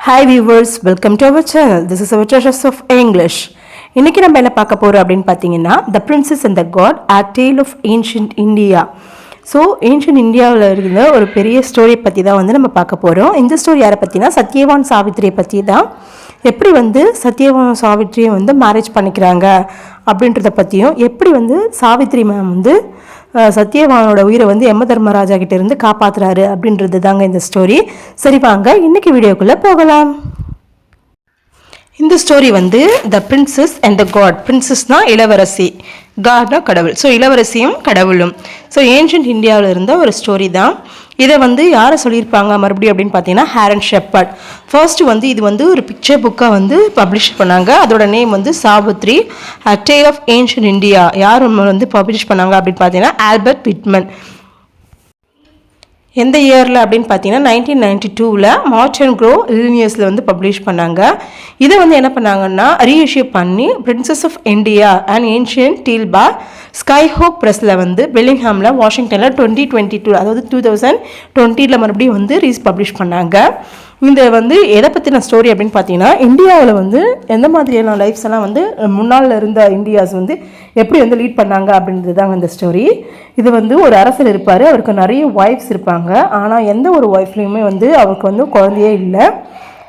Hi viewers, welcome to our channel. This is our Treasures of English. இன்னைக்கு நம்ம என்ன பார்க்க போறோம் அப்படின்னு பார்த்தீங்கன்னா The Princess and the God, A Tale of Ancient India. So ancient இந்தியாவில் இருந்த ஒரு பெரிய ஸ்டோரி பற்றி தான் வந்து நம்ம பார்க்க போகிறோம். இந்த ஸ்டோரி யாரை பற்றினா சத்யவான் சாவித்திரியை பற்றி தான். எப்படி வந்து சத்யவான் சாவித்திரியை வந்து மேரேஜ் பண்ணிக்கிறாங்க அப்படின்றத பற்றியும், எப்படி வந்து சாவித்ரி மேம் வந்து சத்யவானோட உயிரை வந்து யம தர்மராஜா கிட்ட இருந்து காப்பாற்றுறாரு அப்படின்றது தாங்க இந்த ஸ்டோரி. சரி வாங்க இன்னைக்கு வீடியோக்குள்ளே போகலாம். இந்த ஸ்டோரி வந்து the princess and the God. பிரின்சஸ்னா இளவரசி, காட்னா கடவுள். ஸோ இளவரசியும் கடவுளும். ஸோ ஏன்ஷியன்ட் இந்தியாவில் இருந்த ஒரு ஸ்டோரி தான். இதை வந்து யாரை சொல்லியிருப்பாங்க மறுபடியும் அப்படின்னு பார்த்தீங்கன்னா ஹேரன் ஷெப்பர்ட். ஃபர்ஸ்ட் வந்து இது வந்து ஒரு பிக்சர் புக்காக வந்து பப்ளிஷ் பண்ணாங்க. அதோட நேம் வந்து Savitri, A Tale of Ancient India. யார் வந்து பப்ளிஷ் பண்ணாங்க அப்படின்னு பார்த்தீங்கன்னா ஆல்பர்ட் பிட்மன். எந்த இயரில் அப்படின்னு பார்த்தீங்கன்னா 1992 மார்ச் அண்ட் க்ரோ இலினியஸில் வந்து பப்ளிஷ் பண்ணாங்க. இதை வந்து என்ன பண்ணாங்கன்னா ரீஇஷ்யூ பண்ணி princess of India and ancient deal bar sky hope ப்ரெஸ்ஸில் வந்து பெல்லிங்ஹாமில் வாஷிங்டனில் 2022 அதாவது 2020 மறுபடியும் வந்து பப்ளிஷ் பண்ணாங்க. இந்த வந்து எதை பற்றின ஸ்டோரி அப்படின்னு பார்த்தீங்கன்னா இந்தியாவில் வந்து எந்த மாதிரியான லைஃப்ஸ் எல்லாம் வந்து முன்னால் இருந்த இந்தியாஸ் வந்து எப்படி வந்து லீட் பண்ணாங்க அப்படின்றது தாங்க இந்த ஸ்டோரி. இது வந்து ஒரு அரசர் இருப்பார், அவருக்கு நிறைய ஒய்ஃப்ஸ் இருப்பாங்க. ஆனால் எந்த ஒரு ஒய்ஃப்லையுமே வந்து அவருக்கு வந்து குழந்தையே இல்லை.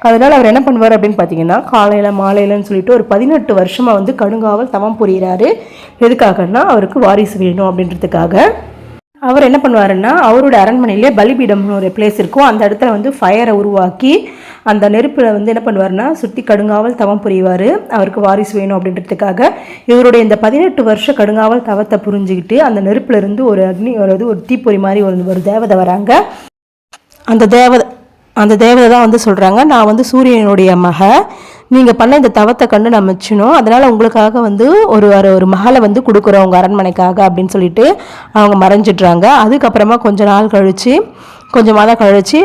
அதனால் அவர் என்ன பண்ணுவார் அப்படின்னு பார்த்தீங்கன்னா காலையில் மாலையிலன்னு சொல்லிட்டு ஒரு 18 வருஷமாக வந்து கடுங்காவல் தவம் புரிகிறாரு. எதுக்காகன்னா அவருக்கு வாரிசு வேணும் அப்படின்றதுக்காக. அவர் என்ன பண்ணுவாருன்னா அவரோட அரண்மனையிலே பலிபீடம்னு ஒரு பிளேஸ் இருக்கும். அந்த இடத்துல வந்து ஃபயரை உருவாக்கி அந்த நெருப்பில் வந்து என்ன பண்ணுவார்னா சுற்றி கடுங்காவல் தவம் புரிவார், அவருக்கு வாரிசு வேணும் அப்படின்றதுக்காக. இவருடைய இந்த 18 வருஷ கடுங்காவல் தவத்தை புரிஞ்சுக்கிட்டு அந்த நெருப்புல இருந்து ஒரு அக்னி ஒரு தீப்பொறி மாதிரி ஒரு தேவதை வராங்க. அந்த தேவதை தான் வந்து சொல்கிறாங்க, நான் வந்து சூரியனுடைய மக, நீங்கள் பண்ண இந்த தவத்தை கண்டு நான் மெச்சணும், அதனால் உங்களுக்காக வந்து ஒரு மகளை வந்து கொடுக்குறோம் உங்கள் அரண்மனைக்காக அப்படின்னு சொல்லிட்டு அவங்க மறைஞ்சிட்றாங்க. அதுக்கப்புறமா கொஞ்சம் மாதம் கழிச்சு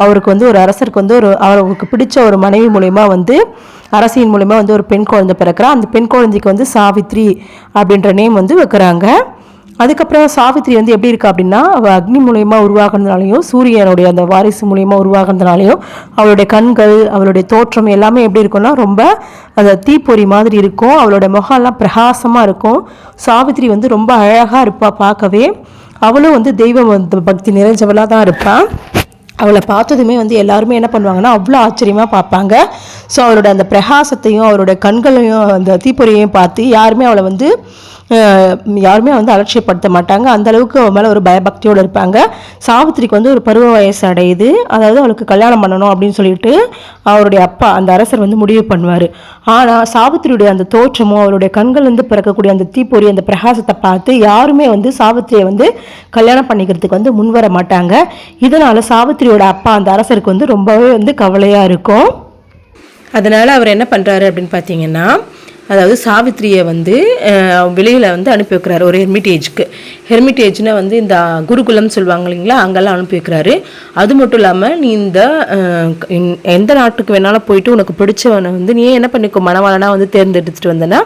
அவருக்கு வந்து ஒரு அரசருக்கு வந்து அவருக்கு பிடிச்ச ஒரு மனைவி மூலயமா வந்து அரசியின் மூலயமா வந்து ஒரு பெண் குழந்தை பிறக்கிறா. அந்த பெண் குழந்தைக்கு வந்து சாவித்ரி அப்படின்ற நேம் வந்து வைக்கிறாங்க. அதுக்கப்புறம் சாவித்ரி வந்து எப்படி இருக்கா அப்படின்னா அக்னி மூலயமா உருவாகிறதுனாலையும் சூரியனுடைய அந்த வாரிசு மூலயமா உருவாகிறதுனாலையும் அவளுடைய கண்கள், அவளுடைய தோற்றம் எல்லாமே எப்படி இருக்கும்னா ரொம்ப அந்த தீப்பொறி மாதிரி இருக்கும். அவளோட முகம்லாம் பிரகாசமாக இருக்கும். சாவித்ரி வந்து ரொம்ப அழகாக இருப்பாள் பார்க்கவே. அவளும் வந்து தெய்வ பக்தி நிறைஞ்சவளாக தான் இருப்பாள். அவளை பார்த்ததுமே வந்து எல்லாருமே என்ன பண்ணுவாங்கன்னா அவ்வளோ ஆச்சரியமாக பார்ப்பாங்க. ஸோ அவளோட அந்த பிரகாசத்தையும் அவளோட கண்களையும் அந்த தீப்பொறியையும் பார்த்து யாருமே வந்து அலட்சியப்படுத்த மாட்டாங்க. அந்த அளவுக்கு அவள் மேலே ஒரு பயபக்தியோடு இருப்பாங்க. சாவித்திரிக்கு வந்து ஒரு பருவ வயசு அடையுது, அதாவது அவளுக்கு கல்யாணம் பண்ணணும் அப்படின்னு சொல்லிட்டு அவருடைய அப்பா அந்த அரசர் வந்து முடிவு பண்ணுவார். ஆனால் சாவித்திரியுடைய அந்த தோற்றமும் அவருடைய கண்கள் வந்து பிறக்கக்கூடிய அந்த தீப்பொறி அந்த பிரகாசத்தை பார்த்து யாருமே வந்து சாவித்திரியை வந்து கல்யாணம் பண்ணிக்கிறதுக்கு வந்து முன்வர மாட்டாங்க. இதனால் சாவித்திரியோட அப்பா அந்த அரசருக்கு வந்து ரொம்பவே வந்து கவலையாக இருக்கும். அதனால் அவர் என்ன பண்ணுறாரு அப்படின்னு பார்த்தீங்கன்னா அதாவது சாவித்திரியை வந்து வெளியில் வந்து அனுப்பி வைக்கிறாரு ஒரு ஹெர்மிட்டேஜ்னா வந்து இந்த குருகுலம் சொல்லுவாங்க இல்லைங்களா, அங்கெல்லாம் அனுப்பி வைக்கிறாரு. அது மட்டும் இல்லாமல் நீ இந்த எந்த நாட்டுக்கு வேணாலும் போயிட்டு உனக்கு பிடிச்சவனை வந்து நீ என்ன பண்ணிக்கோ மணவாளனா வந்து தேர்ந்தெடுத்துட்டு வந்தேன்னா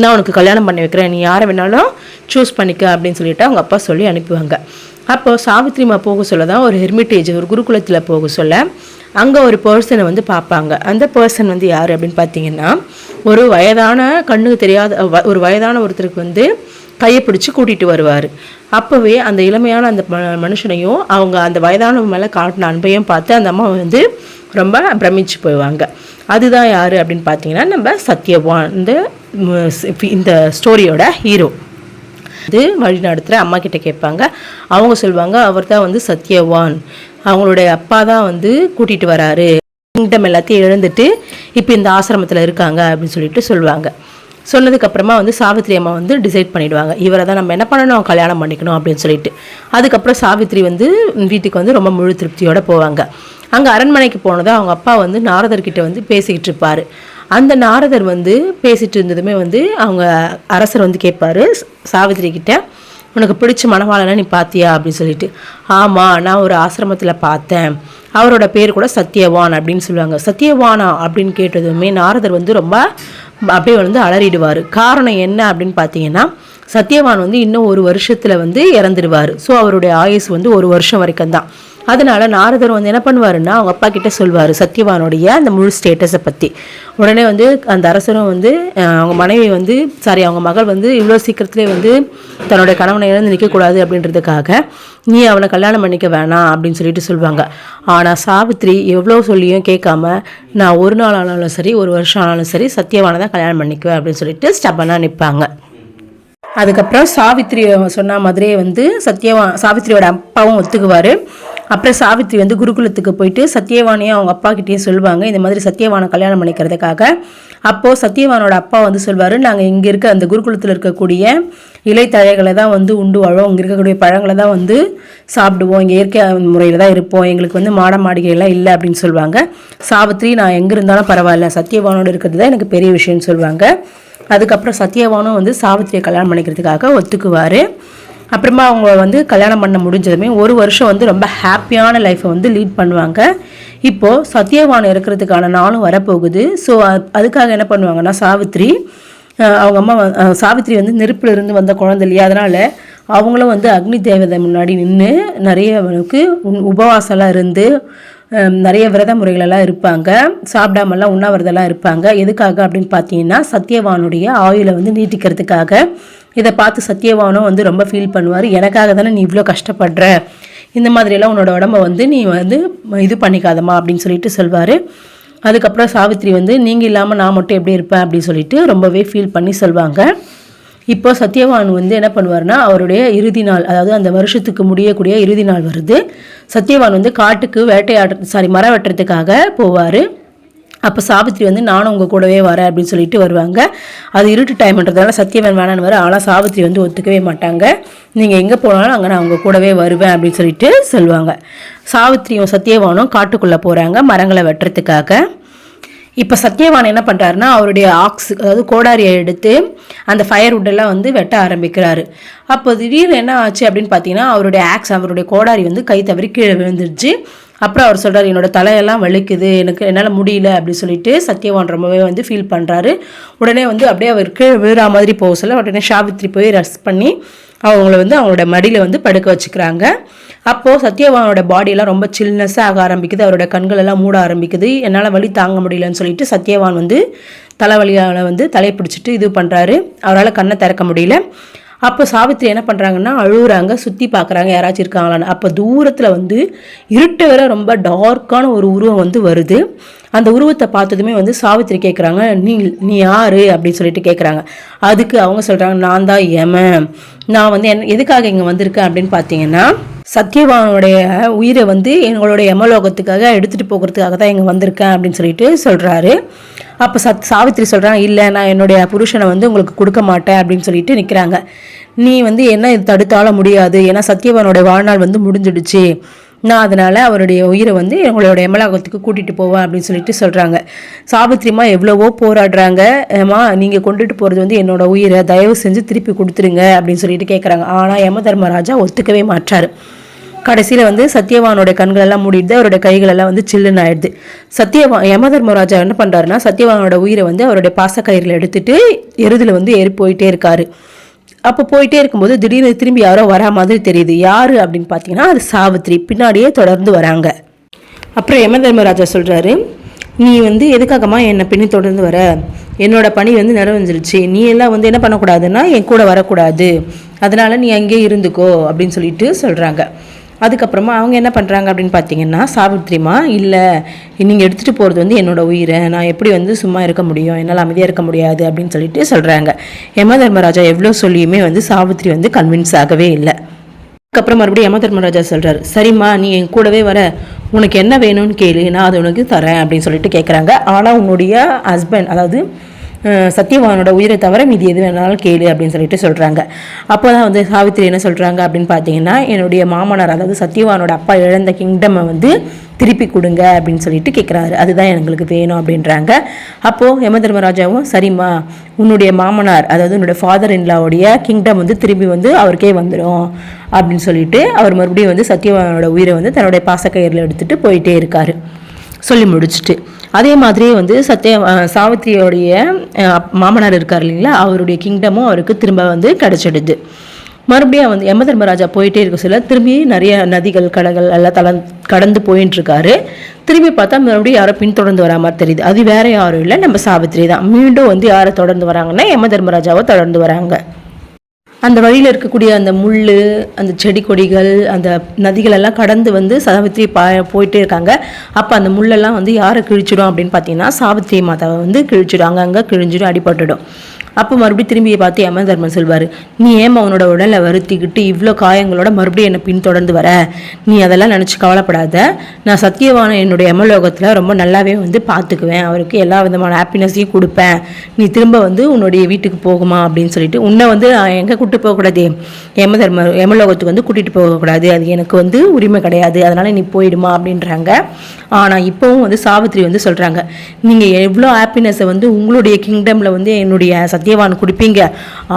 நான் உனக்கு கல்யாணம் பண்ணி வைக்கிறேன், நீ யாரை வேணாலும் சூஸ் பண்ணிக்க அப்படின்னு சொல்லிட்டு அவங்க அப்பா சொல்லி அனுப்புவாங்க. அப்போ சாவித்ரிமா போக சொல்ல தான் ஒரு ஹெர்மிட்டேஜ் ஒரு குருகுலத்தில் போக சொல்ல அங்கே ஒரு பர்சனை வந்து பார்ப்பாங்க. அந்த பர்சன் வந்து யார் அப்படின்னு பார்த்தீங்கன்னா ஒரு வயதான கண்ணுக்கு தெரியாத ஒரு வயதான ஒருத்தருக்கு வந்து கையை பிடிச்சி கூட்டிகிட்டு வருவார். அப்போவே அந்த இளமையான அந்த மனுஷனையும் அவங்க அந்த வயதானவங்க மேலே காட்டின அன்பையும் பார்த்து அந்த அம்மா வந்து ரொம்ப பிரமிச்சு போயிடுவாங்க. அதுதான் யார் அப்படின்னு பார்த்தீங்கன்னா நம்ம சத்யவான், இந்த ஸ்டோரியோட ஹீரோ. அது வழி நடத்துகிற அம்மா கிட்ட கேட்பாங்க. அவங்க சொல்லுவாங்க அவர் தான் வந்து சத்யவான், அவங்களுடைய அப்பா தான் வந்து கூட்டிகிட்டு வராரு, கிங்டம் எல்லாத்தையும் இழந்துட்டு இப்போ இந்த ஆசிரமத்தில் இருக்காங்க அப்படின்னு சொல்லிட்டு சொல்லுவாங்க. சொன்னதுக்கப்புறமா வந்து சாவித்ரி அம்மா வந்து டிசைட் பண்ணிவிடுவாங்க இவரை தான் நம்ம என்ன பண்ணணும் கல்யாணம் பண்ணிக்கணும் அப்படின்னு சொல்லிட்டு. அதுக்கப்புறம் சாவித்ரி வந்து வீட்டுக்கு வந்து ரொம்ப முழு திருப்தியோடு போவாங்க. அங்கே அரண்மனைக்கு போனதும் அவங்க அப்பா வந்து நாரதர்கிட்ட வந்து பேசிக்கிட்டு இருப்பார். அந்த நாரதர் வந்து பேசிகிட்டு இருந்ததுமே வந்து அவங்க அரசர் வந்து கேட்பார் சாவித்ரி கிட்ட, உனக்கு பிடிச்ச மணவாளனை நீ பார்த்தியா அப்படின்னு சொல்லிட்டு. ஆமாம், நான் ஒரு ஆசிரமத்தில் பார்த்தேன், அவரோட பேர் கூட சத்யவான் அப்படின்னு சொல்லுவாங்க. சத்யவானா அப்படின்னு கேட்டதுமே நாரதர் வந்து ரொம்ப அப்படியே வந்து அலறிடுவார். காரணம் என்ன அப்படின்னு பார்த்தீங்கன்னா சத்யவான் வந்து இன்னும் ஒரு வருஷத்தில் வந்து இறந்துடுவார். ஸோ அவருடைய ஆயுசு வந்து ஒரு வருஷம் வரைக்கும் தான். அதனால் நாரதர் வந்து என்ன பண்ணுவாருன்னா அவங்க அப்பா கிட்டே சொல்வார் சத்யவானுடைய அந்த முழு ஸ்டேட்டஸை பற்றி. உடனே வந்து அந்த அரசரும் வந்து அவங்க மனைவி வந்து அவங்க மகள் வந்து இவ்வளோ சீக்கிரத்துலேயே வந்து தன்னோட கணவனை இழந்து நிற்கக்கூடாது அப்படின்றதுக்காக நீ அவனை கல்யாணம் பண்ணிக்க வேணாம் அப்படின்னு சொல்லிட்டு சொல்லுவாங்க. ஆனால் சாவித்திரி எவ்வளோ சொல்லியும் கேட்காம நான் ஒரு நாள் ஆனாலும் சரி ஒரு வருஷம் ஆனாலும் சரி சத்யவானை தான் கல்யாணம் பண்ணிக்குவேன் அப்படின்னு சொல்லிட்டு ஸ்டப்பனாக நிற்பாங்க. அதுக்கப்புறம் சாவித்திரி சொன்ன மாதிரியே வந்து சாவித்திரியோட அப்பாவும் ஒத்துக்குவார். அப்புறம் சாவித்திரி வந்து குருகுலத்துக்கு போயிட்டு சத்யவானையும் அவங்க அப்பா கிட்டேயே சொல்லுவாங்க இந்த மாதிரி சத்யவானை கல்யாணம் பண்ணிக்கிறதுக்காக. அப்போது சத்யவானோட அப்பா வந்து சொல்வார், நாங்கள் இங்கே இருக்க அந்த குருகுலத்தில் இருக்கக்கூடிய இலைத்தழைகளை தான் வந்து உண்டு வாழும், இங்கே இருக்கக்கூடிய பழங்களை தான் வந்து சாப்பிடுவோம், இங்கே இயற்கை முறையில் தான் இருப்போம், எங்களுக்கு வந்து மாட மாளிகையெல்லாம் இல்லை அப்படின்னு சொல்லுவாங்க. சாவித்திரி நான் எங்கே இருந்தாலும் பரவாயில்ல சத்யவானோடு இருக்கிறது தான் எனக்கு பெரிய விஷயம்னு சொல்லுவாங்க. அதுக்கப்புறம் சத்யவானும் வந்து சாவித்திரியை கல்யாணம் பண்ணிக்கிறதுக்காக ஒத்துக்குவார். அப்புறமா அவங்க வந்து கல்யாணம் பண்ண முடிஞ்சதுமே ஒரு வருஷம் வந்து ரொம்ப ஹாப்பியான லைஃப்பை வந்து லீட் பண்ணுவாங்க. இப்போது சத்யவான் இருக்கிறதுக்கான நாளும் வரப்போகுது. ஸோ அதுக்காக என்ன பண்ணுவாங்கன்னா அவங்க அம்மா சாவித்திரி வந்து நெருப்பில் இருந்து வந்த குழந்தை இல்லையா, அதனால் அவங்களும் வந்து அக்னி தேவதை முன்னாடி நின்று நிறைய உபவாசம்லாம் இருந்து நிறைய விரத முறைகளெல்லாம் இருப்பாங்க, சாப்பிடாமல்லாம் உண்ணாவிரதெல்லாம் இருப்பாங்க. எதுக்காக அப்படின்னு பார்த்தீங்கன்னா சத்யவானுடைய ஆயுளை வந்து நீட்டிக்கிறதுக்காக. இதை பார்த்து சத்யவானும் வந்து ரொம்ப ஃபீல் பண்ணுவார், எனக்காக தானே நீ இவ்வளோ கஷ்டப்படுற, இந்த மாதிரியெல்லாம் உன்னோட உடம்பை வந்து நீ வந்து இது பண்ணிக்காதம்மா அப்படின்னு சொல்லிட்டு சொல்வார். அதுக்கப்புறம் சாவித்திரி வந்து நீங்கள் இல்லாமல் நான் மட்டும் எப்படி இருப்பேன் அப்படின்னு சொல்லிட்டு ரொம்பவே ஃபீல் பண்ணி சொல்வாங்க. இப்போ சத்யவான் வந்து என்ன பண்ணுவார்னா அவருடைய இறுதி நாள், அதாவது அந்த வருஷத்துக்கு முடியக்கூடிய இறுதி நாள் வருது. சத்யவான் வந்து காட்டுக்கு மரம் வெட்டுறதுக்காக போவார். அப்போ சாவித்திரி வந்து நானும் உங்கள் கூடவே வரேன் அப்படின்னு சொல்லிட்டு வருவாங்க. அது இருட்டு டைம்ன்றதுனால சத்யவான் வேணான்னு வர, ஆனால் சாவித்திரி வந்து ஒத்துக்கவே மாட்டாங்க. நீங்கள் எங்கே போனாலும் அங்கே நான் உங்கள் கூடவே வருவேன் அப்படின்னு சொல்லிட்டு சொல்லுவாங்க. சாவித்திரியும் சத்யவானும் காட்டுக்குள்ளே போகிறாங்க மரங்களை வெட்டுறதுக்காக. இப்போ சத்யவான் என்ன பண்ணுறாருன்னா அவருடைய அதாவது கோடாரியை எடுத்து அந்த ஃபயர்வுட்டெல்லாம் வந்து வெட்ட ஆரம்பிக்கிறாரு. அப்போ திடீர்னு என்ன ஆச்சு அப்படின்னு பார்த்தீங்கன்னா அவருடைய கோடாரி வந்து கை தவறி கீழே விழுந்துருச்சு. அப்புறம் அவர் சொல்கிறார், என்னோட தலையெல்லாம் வலிக்குது, என்னால் முடியல அப்படின்னு சொல்லிட்டு சத்யவான் ரொம்பவே வந்து ஃபீல் பண்ணுறாரு. உடனே வந்து அப்படியே அவர் கீழே விழுற மாதிரி போக சொல்ல உடனே சாவித்திரி போய் ரெஸ்ட் பண்ணி அவங்கள வந்து அவங்களோட மடியில் வந்து படுக்க வச்சுக்கிறாங்க. அப்போது சத்யவானோட பாடியெல்லாம் ரொம்ப சில்னஸ்ஸாக ஆக ஆரம்பிக்குது, அவரோட கண்களெல்லாம் மூட ஆரம்பிக்குது. என்னால் வலி தாங்க முடியலன்னு சொல்லிட்டு சத்யவான் வந்து தலைவலியால் வந்து தலையை பிடிச்சிட்டு இது பண்ணுறாரு, அவரால் கண்ணை திறக்க முடியல. அப்போ சாவித்திரி என்ன பண்ணுறாங்கன்னா அழுகுறாங்க, சுற்றி பார்க்குறாங்க யாராச்சும் இருக்காங்களான்னு. அப்போ தூரத்தில் வந்து இருட்டை வர ரொம்ப டார்க்கான ஒரு உருவம் வந்து வருது. அந்த உருவத்தை பார்த்ததுமே வந்து சாவித்திரி கேட்குறாங்க, நீ யார் அப்படின்னு சொல்லிட்டு கேட்குறாங்க. அதுக்கு அவங்க சொல்கிறாங்க, நான் தான் யமன், நான் வந்து எதுக்காக இங்கே வந்திருக்கேன் அப்படின்னு பார்த்தீங்கன்னா சத்யவானுடைய உயிரை வந்து எங்களுடைய யமலோகத்துக்காக எடுத்துகிட்டு போகிறதுக்காக தான் இங்கே வந்திருக்கேன் அப்படின்னு சொல்லிட்டு சொல்கிறாரு. அப்போ சாவித்திரி சொல்கிறாங்க, இல்லை நான் என்னுடைய புருஷனை வந்து உங்களுக்கு கொடுக்க மாட்டேன் அப்படின்னு சொல்லிட்டு நிற்கிறாங்க. நீ வந்து என்ன இது தடுத்தாலும் முடியாது, ஏன்னா சத்யவானோட வாழ்நாள் வந்து முடிஞ்சிடுச்சு, நான் அதனால் அவருடைய உயிரை வந்து எங்களோட யமலோகத்துக்கு கூட்டிகிட்டு போவேன் அப்படின்னு சொல்லிட்டு சொல்கிறாங்க. சாவித்திரிமா எவ்வளவோ போராடுறாங்க, ஏமா நீங்கள் கொண்டுட்டு போகிறது வந்து என்னோட உயிரை தயவு செஞ்சு திருப்பி கொடுத்துருங்க அப்படின்னு சொல்லிட்டு கேட்குறாங்க. ஆனால் யம தர்மராஜா ஒத்துக்கவே மாட்டார். கடைசியில் வந்து சத்யவானோட கண்களெல்லாம் மூடிடுது, அவரோட கைகளெல்லாம் வந்து சில்லுன்னு ஆயிடுது. யம தர்மராஜா என்ன பண்ணுறாருன்னா சத்யவானோட உயிரை வந்து அவருடைய பாசக்கயிறில் எடுத்துட்டு எருதில் வந்து ஏறி போயிட்டே இருக்காரு. அப்போ போயிட்டே இருக்கும்போது திடீர்னு திரும்பி யாரோ வரா மாதிரி தெரியுது. யார் அப்படின்னு பார்த்தீங்கன்னா அது சாவித்திரி பின்னாடியே தொடர்ந்து வராங்க. அப்புறம் யம தர்மராஜா சொல்கிறாரு, நீ வந்து எதுக்காகமா என்னை பின்னி தொடர்ந்து வர, என்னோட பணி வந்து நிறைவேஞ்சிருச்சு, நீ எல்லாம் வந்து என்ன பண்ணக்கூடாதுன்னா என் கூட வரக்கூடாது, அதனால் நீ அங்கேயே இருந்துக்கோ அப்படின்னு சொல்லிட்டு சொல்கிறாங்க. அதுக்கப்புறமா அவங்க என்ன பண்ணுறாங்க அப்படின்னு பார்த்தீங்கன்னா சாவித்திரிமா, இல்லை நீங்கள் எடுத்துகிட்டு போகிறது வந்து என்னோட உயிரை, நான் எப்படி வந்து சும்மா இருக்க முடியும், என்னால் அமைதியாக இருக்க முடியாது அப்படின்னு சொல்லிட்டு சொல்கிறாங்க. யம தர்மராஜா எவ்வளோ சொல்லியுமே வந்து சாவித்திரி வந்து கன்வின்ஸ் ஆகவே இல்லை. அதுக்கப்புறம் மறுபடியும் யம தர்மராஜா சொல்கிறார், சரிம்மா நீ என் கூடவே வர, உனக்கு என்ன வேணும்னு கேளு, நான் அதை உனக்கு தரேன் அப்படின்னு சொல்லிட்டு கேட்குறாங்க. ஆனால் உன்னுடைய ஹஸ்பண்ட், அதாவது சத்யவானோட உயிரை தவிர மீதி எது வேணாலும் கேளு அப்படின்னு சொல்லிட்டு சொல்கிறாங்க. அப்போ தான் வந்து சாவித்திரி என்ன சொல்கிறாங்க அப்படின்னு பார்த்தீங்கன்னா, என்னுடைய மாமனார் அதாவது சத்யவானோட அப்பா இழந்த கிங்டமை வந்து திருப்பி கொடுங்க அப்படின்னு சொல்லிட்டு கேட்குறாரு, அதுதான் எங்களுக்கு வேணும் அப்படின்றாங்க. அப்போது யம தர்மராஜாவும் சரிம்மா உன்னுடைய மாமனார் அதாவது உன்னுடைய ஃபாதர் இன்லாவுடைய கிங்டம் வந்து திரும்பி வந்து அவருக்கே வந்துடும் அப்படின்னு சொல்லிட்டு அவர் மறுபடியும் வந்து சத்யவானோட உயிரை வந்து தன்னுடைய பாசக்கயிறில் எடுத்துகிட்டு போயிட்டே இருக்காரு சொல்லி முடிச்சுட்டு. அதே மாதிரியே வந்து சாவித்திரியோடைய மாமனார் இருக்கார் இல்லைங்களா, அவருடைய கிங்டமும் அவருக்கு திரும்ப வந்து கிடச்சிடுது. மறுபடியும் வந்து யமதர்மராஜா போயிட்டே இருக்க சொல்ல திரும்பி நிறைய நதிகள் கடல்கள் எல்லாம் கடந்து போயிட்டு இருக்காரு. திரும்பி பார்த்தா மறுபடியும் யாரோ பின்தொடர்ந்து வரா மாதிரி தெரியுது. அது வேற யாரும் இல்லை, நம்ம சாவித்திரி தான். மீண்டும் வந்து யாரை தொடர்ந்து வராங்கன்னா யமதர்மராஜாவை தொடர்ந்து வராங்க. அந்த வழியில் இருக்கக்கூடிய அந்த முள், அந்த செடி கொடிகள், அந்த நதிகள் எல்லாம் கடந்து வந்து சாவித்திரி போயிட்டே இருக்காங்க. அப்போ அந்த முள்ளெல்லாம் வந்து யாரை கிழிச்சிடும் அப்படின்னு பார்த்தீங்கன்னா சாவித்திரி மாதாவை வந்து கிழிச்சிடும். அங்கங்கே கிழிஞ்சிடும், அடிபட்டுடும். அப்போ மறுபடியும் திரும்பி பார்த்து யமதர்மன் சொல்வார், நீ ஏமா உன்னோட உடலை வருத்திக்கிட்டு இவ்வளோ காயங்களோட மறுபடியும் என்னை பின்தொடர்ந்து வர, நீ அதெல்லாம் நினச்சி கவலைப்படாத, நான் சத்தியவான என்னுடைய யமலோகத்தில் ரொம்ப நல்லாவே வந்து பார்த்துக்குவேன், அவருக்கு எல்லா விதமான ஹாப்பினஸையும் கொடுப்பேன், நீ திரும்ப வந்து உன்னுடைய வீட்டுக்கு போகுமா அப்படின்னு சொல்லிட்டு, உன்னை வந்து எங்கே கூப்பிட்டு போகக்கூடாது, யமலோகத்துக்கு வந்து கூட்டிகிட்டு போகக்கூடாது, அது எனக்கு வந்து உரிமை கிடையாது, அதனால் நீ போயிடுமா அப்படின்றாங்க. ஆனால் இப்போவும் வந்து சாவித்திரி வந்து சொல்கிறாங்க, நீங்கள் எவ்வளோ ஹாப்பினஸை வந்து உங்களுடைய கிங்டமில் வந்து என்னுடைய சத்தியவான் கொடுப்பீங்க,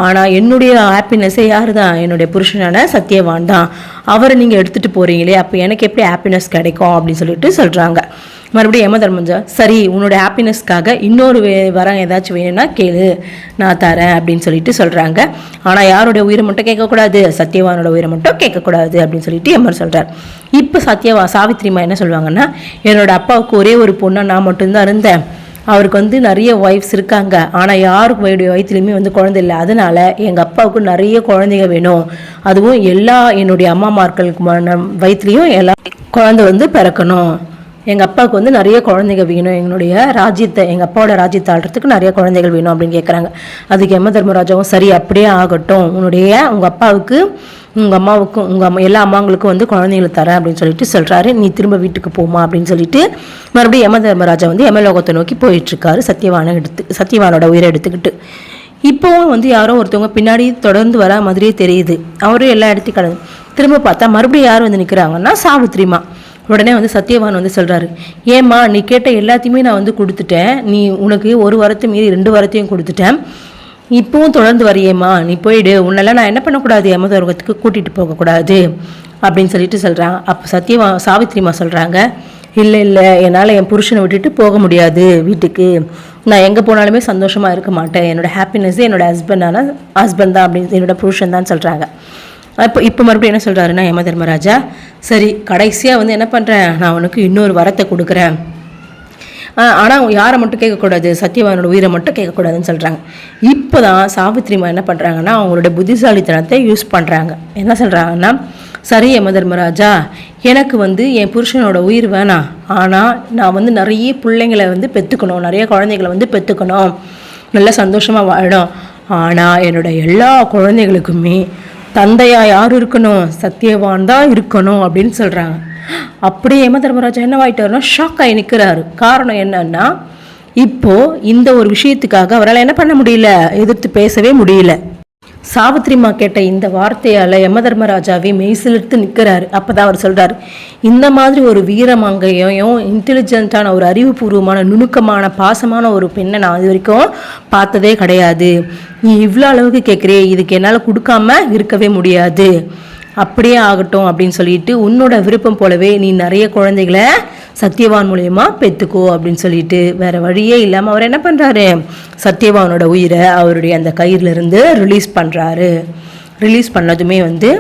ஆனால் என்னுடைய ஹாப்பினஸ்ஸே யார் தான், என்னுடைய புருஷனான சத்தியவான் தான், அவரை நீங்கள் எடுத்துகிட்டு போகிறீங்களே, அப்போ எனக்கு எப்படி ஹாப்பினஸ் கிடைக்கும் அப்படின்னு சொல்லிட்டு சொல்கிறாங்க. மறுபடியும் யமதர்மராஜா, சரி உன்னோட ஹாப்பினஸ்க்காக இன்னொரு வரம் ஏதாச்சும் வேணும்னா கேளு, நான் தரேன் அப்படின்னு சொல்லிட்டு சொல்கிறாங்க. ஆனால் யாரோட உயிரை மட்டும் கேட்கக்கூடாது, சத்தியவானோட உயிரை மட்டும் கேட்கக்கூடாது அப்படின்னு சொல்லிட்டு யமர் சொல்கிறார். இப்போ சாவித்திரிமா என்ன சொல்லுவாங்கன்னா, என்னோட அப்பாவுக்கு ஒரே ஒரு பொண்ணை நான் மட்டும்தான் இருந்தேன், அவருக்கு வந்து நிறைய ஒய்ஃப்ஸ் இருக்காங்க, ஆனால் யாருக்கு வயிற்றுலையுமே வந்து குழந்தை இல்லை, அதனால எங்கள் அப்பாவுக்கு நிறைய குழந்தைங்க வேணும், அதுவும் எல்லா என்னுடைய அம்மாமார்களுக்கு வயிற்றுலையும் எல்லா குழந்தை வந்து பிறக்கணும், எங்கள் அப்பாவுக்கு வந்து நிறைய குழந்தைங்க வேணும், எங்களுடைய ராஜ்யத்தை எங்கள் அப்பாவோட ராஜ்யத்தை ஆடுறதுக்கு நிறைய குழந்தைகள் வேணும் அப்படின்னு கேட்குறாங்க. அதுக்கு யமதர்மராஜாவும் சரி அப்படியே ஆகட்டும், உங்கள் அப்பாவுக்கு உங்கள் அம்மாவுக்கும் எல்லா அம்மாங்களுக்கும் வந்து குழந்தைங்களை தரேன் அப்படின்னு சொல்லிட்டு சொல்கிறாரு. நீ திரும்ப வீட்டுக்கு போமா அப்படின்னு சொல்லிட்டு மறுபடியும் யமதர்மராஜா வந்து யமலோகத்தை நோக்கி போயிட்டுருக்காரு, சத்தியவானோட உயிரை எடுத்துக்கிட்டு. இப்போவும் வந்து யாரோ ஒருத்தவங்க பின்னாடி தொடர்ந்து வர மாதிரியே தெரியுது. அவரும் எல்லா இடத்தையும் கடந்து திரும்ப பார்த்தா மறுபடியும் யார் வந்து நிற்கிறாங்கன்னா சாவித்திரிமா. உடனே வந்து சத்தியவான் வந்து சொல்கிறாரு, ஏம்மா நீ கேட்ட எல்லாத்தையுமே நான் வந்து கொடுத்துட்டேன், நீ உனக்கு ஒரு வாரத்தை மீறி 2 வாரத்தையும் கொடுத்துட்டேன், இப்போவும் தொடர்ந்து வரையேம்மா, நீ போயிடு, உன்னெல்லாம் நான் என்ன பண்ணக்கூடாது, யமதர்மத்துக்கு கூட்டிகிட்டு போகக்கூடாது அப்படின்னு சொல்லிட்டு சொல்கிறாங்க. அப்போ சாவித்திரிமா சொல்கிறாங்க, இல்லை என்னால் என் புருஷனை விட்டுட்டு போக முடியாது வீட்டுக்கு, நான் எங்கே போனாலுமே சந்தோஷமாக இருக்க மாட்டேன், என்னோடய ஹாப்பினஸ்ஸே என்னோட ஹஸ்பண்ட் தான் அப்படின்னு என்னோட புருஷன் தான் சொல்கிறாங்க. இப்போ மறுபடியும் என்ன சொல்கிறாருன்னா யமதர்மராஜா, சரி கடைசியாக வந்து என்ன பண்ணுறேன், நான் உனக்கு இன்னொரு வரத்தை கொடுக்குறேன், ஆனால் யாரை மட்டும் கேட்கக்கூடாது, சத்தியவானோட உயிரை மட்டும் கேட்கக்கூடாதுன்னு சொல்கிறாங்க. இப்போ தான் சாவித்திரிமா என்ன பண்ணுறாங்கன்னா அவங்களோட புத்திசாலித்தனத்தை யூஸ் பண்ணுறாங்க. என்ன சொல்கிறாங்கன்னா, சரி யமதர்மராஜா, எனக்கு வந்து என் புருஷனோட உயிர் வேணாம், ஆனால் நான் வந்து நிறைய பிள்ளைங்களை வந்து பெற்றுக்கணும், நிறைய குழந்தைகளை வந்து பெற்றுக்கணும், நல்லா சந்தோஷமாக வாழணும், ஆனால் என்னோட எல்லா குழந்தைகளுக்குமே தந்தையா யார் இருக்கணும், சத்தியவான் தான் இருக்கணும் அப்படின்னு சொல்கிறாங்க. அப்படியே யமதர்மராஜா என்னவாயிட்டாருன்னா ஷாக் ஆகி நிற்கிறாரு. காரணம் என்னன்னா, இப்போது இந்த ஒரு விஷயத்துக்காக அவரால் என்ன பண்ண முடியல, எதிர்த்து பேசவே முடியல. சாவித்திரிமா கேட்ட இந்த வார்த்தையால் யமதர்மராஜாவே மெய்சிலிர்த்து நிற்கிறாரு. அப்போ தான் அவர் சொல்கிறார், இந்த மாதிரி ஒரு வீரமங்கையும் இன்டெலிஜென்ட்டான ஒரு அறிவுபூர்வமான நுணுக்கமான பாசமான ஒரு பெண்ணை நான் இது வரைக்கும் பார்த்ததே கிடையாது, நீ இவ்வளோ அளவுக்கு கேட்குறே, இதுக்கு என்னால் கொடுக்காம இருக்கவே முடியாது, அப்படியே ஆகட்டும் அப்படின்னு சொல்லிட்டு உன்னோட விருப்பம் போலவே நீ நிறைய குழந்தைகளை சத்தியவான் மூலயமா பெற்றுக்கோ அப்படின்னு சொல்லிட்டு வேற வழியே இல்லாமல் அவர் என்ன பண்ணுறாரு, சத்தியவானோட உயிரை அவருடைய அந்த கயிறிலிருந்து ரிலீஸ் பண்ணுறாரு. ரிலீஸ் பண்ணதுமே வந்து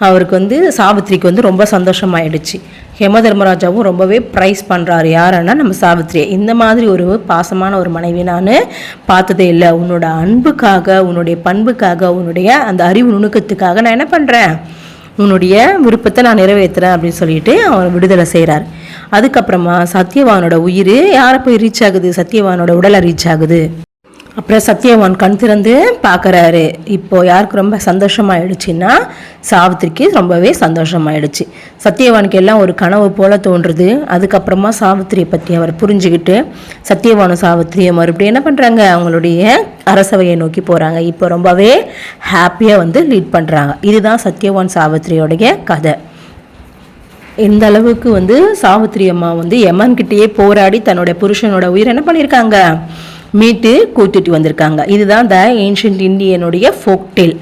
அவருக்கு வந்து சாவித்திரிக்கு வந்து ரொம்ப சந்தோஷமாயிடுச்சு. யமதர்மராஜாவும் ரொம்பவே ப்ரைஸ் பண்ணுறாரு யாருன்னா நம்ம சாவித்திரியை. இந்த மாதிரி ஒரு பாசமான ஒரு மனைவி நான் பார்த்ததே இல்லை, உன்னோட அன்புக்காக, உன்னுடைய பண்புக்காக, உன்னுடைய அந்த அறிவு நுணுக்கத்துக்காக நான் என்ன பண்ணுறேன், உன்னுடைய விருப்பத்தை நான் நிறைவேற்றுறேன் அப்படின்னு சொல்லிட்டு அவன் விடுதலை செய்கிறார். அதுக்கப்புறமா சத்தியவானோட உயிர் யாரை போய் ரீச் ஆகுது, சத்தியவானோட உடலை ரீச் ஆகுது. அப்புறம் சத்தியவான் கண் திறந்து பார்க்குறாரு. இப்போது யாருக்கு ரொம்ப சந்தோஷமாயிடுச்சுன்னா சாவித்திரிக்கு ரொம்பவே சந்தோஷமாயிடுச்சு. சத்தியவானுக்கு எல்லாம் ஒரு கனவு போல் தோன்றுறது. அதுக்கப்புறமா சாவித்திரியை பற்றி அவர் புரிஞ்சுக்கிட்டு சத்தியவானும் சாவித்திரியை மறுபடியும் என்ன பண்ணுறாங்க, அவங்களுடைய அரசவையை நோக்கி போகிறாங்க. இப்போ ரொம்பவே ஹாப்பியாக வந்து லீட் பண்ணுறாங்க. இதுதான் சத்தியவான் சாவித்திரியோடைய கதை. இந்த அளவுக்கு வந்து சாவித்திரி அம்மா வந்து யமன்கிட்டயே போராடி தன்னோட புருஷனோட உயிரை என்ன பண்ணியிருக்காங்க, மீட்டு கூட்டிட்டு வந்திருக்காங்க. இதுதான் த ஏன்ஷியன்ட் இந்தியனுடைய ஃபோக் டேல்.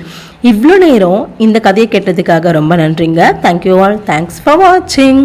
இவ்வளோ நேரம் இந்த கதையை கேட்டதுக்காக ரொம்ப நன்றிங்க. Thank you all. தேங்க்ஸ் ஃபார் வாட்சிங்.